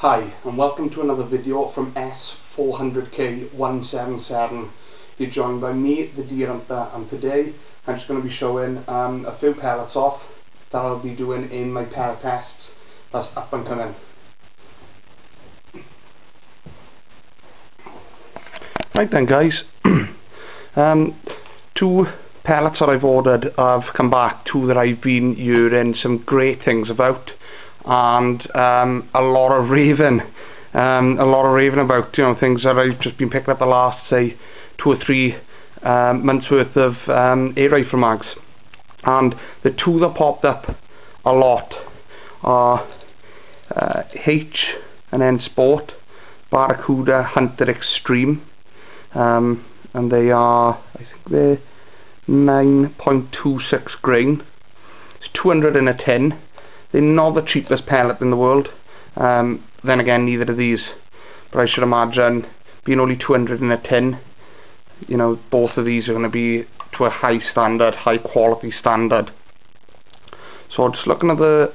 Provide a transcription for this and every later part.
Hi and welcome to another video from S400K177. You're joined by me, the Deer Hunter, and today I'm just going to be showing a few pellets off that I'll be doing in my pellet tests that's up and coming. Right then guys, two pellets that I've ordered have come back, two that I've been hearing some great things about, and a lot of raving about, you know, things that I've just been picking up the last, say, 2 or 3 months worth of air rifle mags. And the two that popped up a lot are H and N Sport Barracuda Hunter Extreme, and they are, I think they're 9.26 grain. It's 200 in a tin. They're not the cheapest pellet in the world. Then again, neither are these. But I should imagine, being only 200 in a tin, you know, both of these are going to be to a high standard, high quality standard. So just looking at the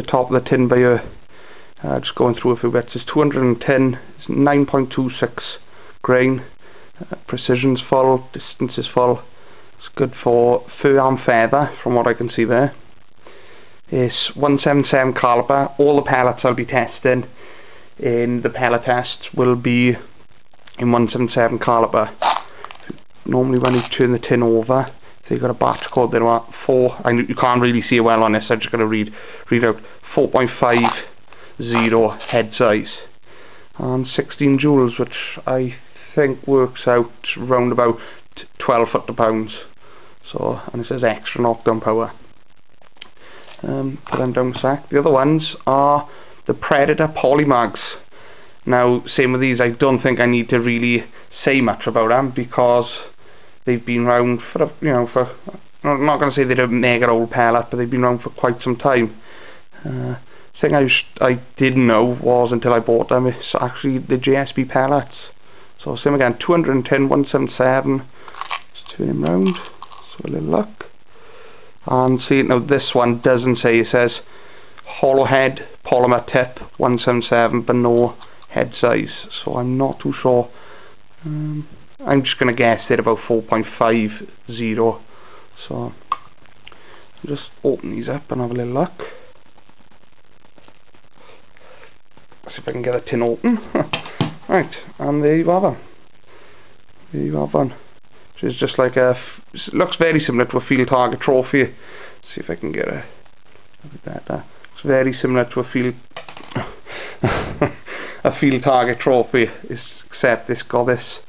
top of the tin by here, just going through a few bits. It's 210. It's 9.26 grain. Precision's full. Distance is full. It's good for fur and feather, from what I can see there. It's 177 caliber. All the pellets I'll be testing in the pellet tests will be in 177 caliber. Normally when you turn the tin over, so you've got a batch code there are 4, and you can't really see it well on this, so I'm just going to read out 4.50 head size and 16 joules, which I think works out round about 12 foot-to-pounds. So, and it says extra knockdown power. Put them down a sec. The other ones are the Predator polymags. Now, same with these, I don't think I need to really say much about them because they've been around for, I'm not going to say they're a mega old pellet, but they've been around for quite some time. Thing I didn't know was, until I bought them, it's actually the JSB pellets. So same again, 210, 177. Just turn him round, so a little look. And see, now this one doesn't say, it says hollow head polymer tip 177 but no head size, so I'm not too sure. I'm just going to guess it about 4.50. So I'll just open these up and have a little look. See if I can get a tin open. Right, and there you have them. There you have one. Which is just like it looks very similar to a field target trophy. See if I can get a bit better. It's very similar to a field target trophy, except this got this.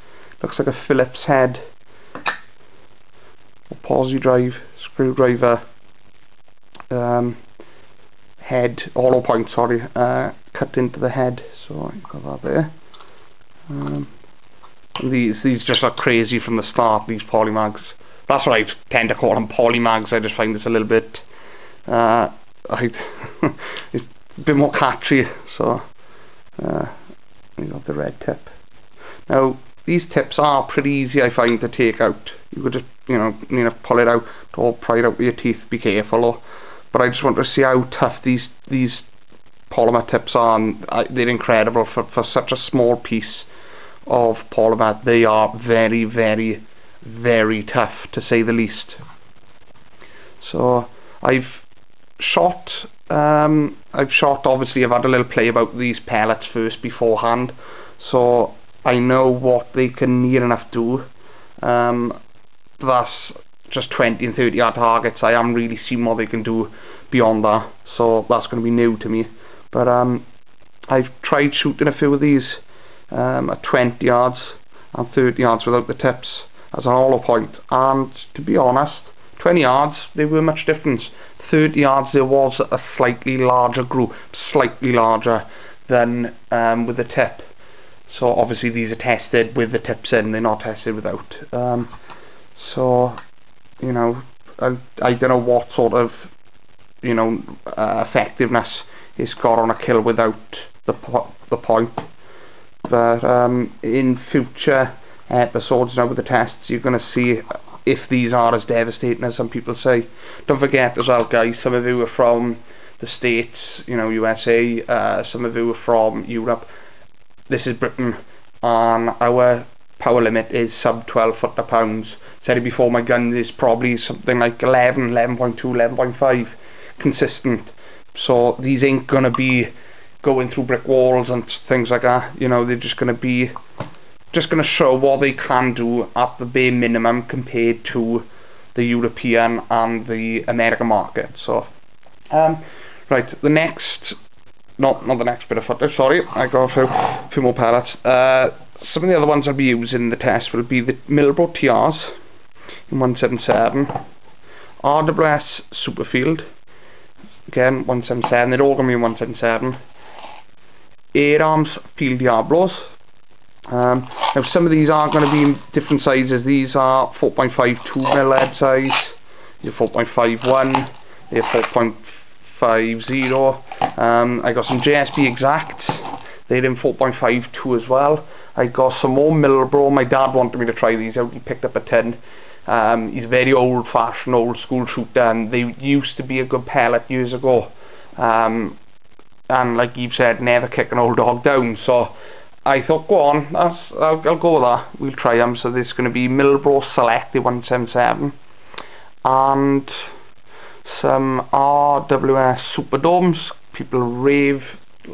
Looks like a Phillips head, a posi drive, screwdriver head, hollow point, sorry, cut into the head. So I've got that there. These just look crazy from the start, these polymags. That's what I tend to call them, polymags. I just find this a little bit it's a bit more catchy. So you got the red tip. Now these tips are pretty easy, I find, to take out. You could just, you know pull it out, or pry it out with your teeth, be careful. But I just want to see how tough these polymer tips are, and they're incredible for such a small piece of polymer. They are very, very, very tough, to say the least. So I've shot obviously I've had a little play about these pellets first beforehand, so I know what they can near enough do. That's just 20 and 30 yard targets. I haven't really seen what they can do beyond that, so that's going to be new to me. But I've tried shooting a few of these at 20 yards and 30 yards without the tips as an hollow point, and to be honest, 20 yards they were much different. 30 yards there was a slightly larger group, slightly larger than with the tip. So obviously these are tested with the tips in, they're not tested without. So I don't know what sort of effectiveness it's got on a kill without the point. But in future episodes now with the tests, you're going to see if these are as devastating as some people say. Don't forget as well, guys, some of you are from the the States, you know, USA, some of you are from Europe. This is Britain, and our power limit is sub 12 foot-pounds. Said it before, my gun is probably something like 11, 11.2, 11.5 consistent. So these ain't gonna be going through brick walls and things like that. You know, they're just gonna show what they can do at the bare minimum compared to the European and the American market. So right, the next, not the next bit of footage, sorry, I got a few more pellets. Some of the other ones I'll be using in the test will be the Milbro TRs in 177, RWS Superfield, again 177, they're all going to be in 177, Air Arms Field Diablos. Now some of these are going to be in different sizes. These are 4.52mm head size, they're 4.51, they're 4.50. I got some JSB Exacts, they're in 4.52 as well. I got some more Milbro. My dad wanted me to try these out, he picked up a tin. He's a very old fashioned, old school shooter, and they used to be a good pellet years ago. And like you've said, never kick an old dog down. So I thought, go on, I'll go with that. We'll try them. So this is going to be Milbro Select 177 and some RWS Superdomes. People rave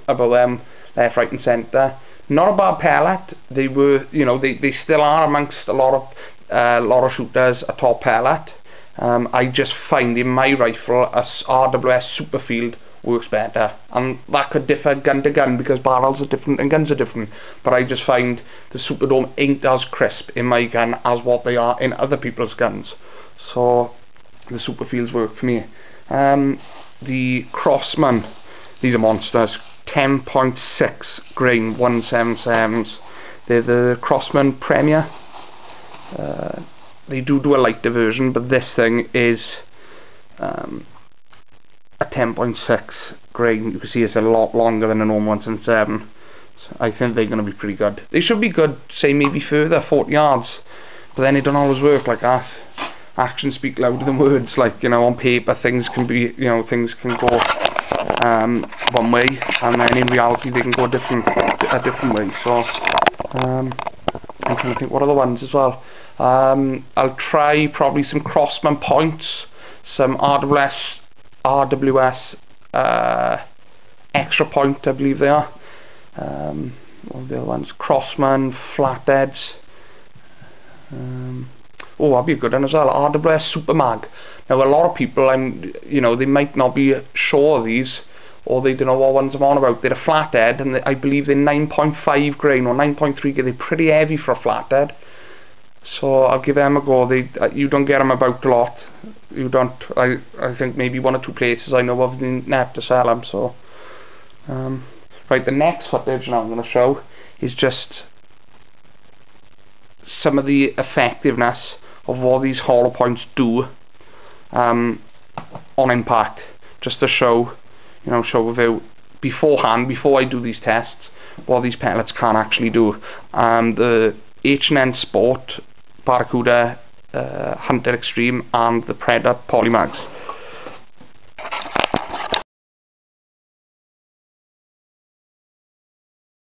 about them left, right, and centre. Not a bad pellet. They were, you know, they still are amongst a lot of shooters a top pellet. I just find in my rifle a RWS Superfield works better, and that could differ gun to gun because barrels are different and guns are different, but I just find the Superdome ain't as crisp in my gun as what they are in other people's guns, so the Superfields work for me. The Crossman, these are monsters, 10.6 grain 177s. They're the Crossman Premier. They do a lighter version, but this thing is a 10.6 grain. You can see it's a lot longer than a normal 177. So I think they're going to be pretty good. They should be good, say maybe further, 40 yards, but then it don't always work like that. Actions speak louder than words. Like, you know, on paper things can be, you know, things can go one way, and then in reality they can go a different way. So I'm trying to think what other ones as well. I'll try probably some Crossman points, some RWS extra point, I believe they are. What are the other ones? Crossman flatheads. Oh, that'd be a good one as well. RWS Super Mag. Now a lot of people, you know, they might not be sure of these, or they don't know what ones I'm on about. They're a flathead, and I believe they're 9.5 grain or 9.3 grain. They're pretty heavy for a flathead, so I'll give them a go. You don't get them about a lot. You don't. I think maybe one or two places I know of the net to sell them. So right, the next footage now I'm going to show is just some of the effectiveness of what these hollow points do on impact, just to show, you know, show you beforehand, before I do these tests, what these pellets can actually do. The H&N Sport Barracuda Hunter Extreme and the Predator Polymags.